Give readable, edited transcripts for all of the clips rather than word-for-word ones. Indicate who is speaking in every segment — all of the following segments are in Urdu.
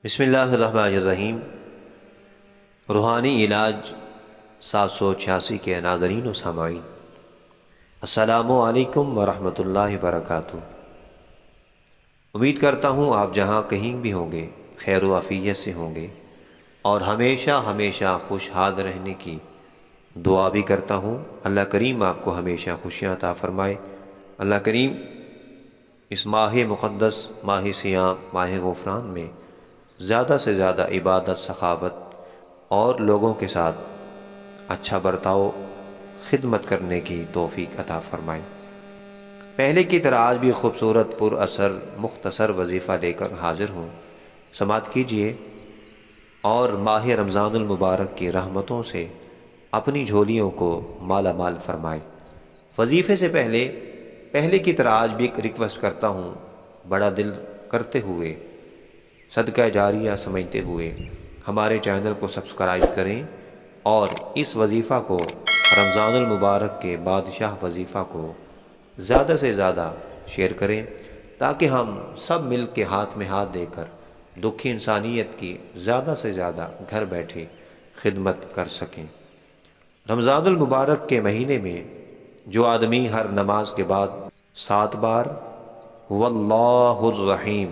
Speaker 1: بسم اللہ الرحمن الرحیم۔ روحانی علاج 786 کے ناظرین و سامعین، السلام علیکم ورحمۃ اللہ وبرکاتہ۔ امید کرتا ہوں آپ جہاں کہیں بھی ہوں گے خیر و عافیت سے ہوں گے، اور ہمیشہ خوشحال رہنے کی دعا بھی کرتا ہوں۔ اللہ کریم آپ کو ہمیشہ خوشیاں عطا فرمائے۔ اللہ کریم اس ماہ مقدس، ماہ صیام، ماہ غفران میں زیادہ سے زیادہ عبادت، سخاوت اور لوگوں کے ساتھ اچھا برتاؤ، خدمت کرنے کی توفیق عطا فرمائے۔ پہلے کی طرح آج بھی خوبصورت پر اثر مختصر وظیفہ لے کر حاضر ہوں، سماعت کیجئے اور ماہ رمضان المبارک کی رحمتوں سے اپنی جھولیوں کو مالا مال فرمائے۔ وظیفے سے پہلے کی طرح آج بھی ایک ریکویسٹ کرتا ہوں، بڑا دل کرتے ہوئے، صدقہ جاریہ سمجھتے ہوئے ہمارے چینل کو سبسکرائب کریں اور اس وظیفہ کو، رمضان المبارک کے بادشاہ وظیفہ کو زیادہ سے زیادہ شیئر کریں، تاکہ ہم سب مل کے ہاتھ میں ہاتھ دے کر دکھی انسانیت کی زیادہ سے زیادہ گھر بیٹھے خدمت کر سکیں۔ رمضان المبارک کے مہینے میں جو آدمی ہر نماز کے بعد 7 بار هو اللہ الرحیم،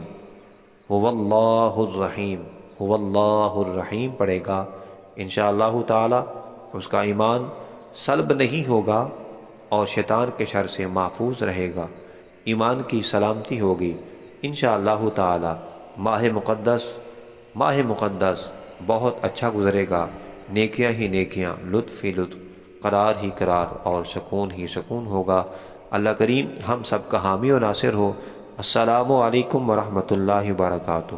Speaker 1: هو اللہ الرحیم، هو اللہ الرحیم پڑھے گا، انشاءاللہ تعالی اس کا ایمان سلب نہیں ہوگا اور شیطان کے شر سے محفوظ رہے گا، ایمان کی سلامتی ہوگی انشاءاللہ تعالی۔ ماہ مقدس بہت اچھا گزرے گا، نیکیاں ہی نیکیاں، لطف ہی لطف، قرار ہی قرار اور سکون ہی سکون ہوگا۔ اللہ کریم ہم سب کا حامی و ناصر ہو۔ السلام علیکم ورحمۃ اللہ وبرکاتہ۔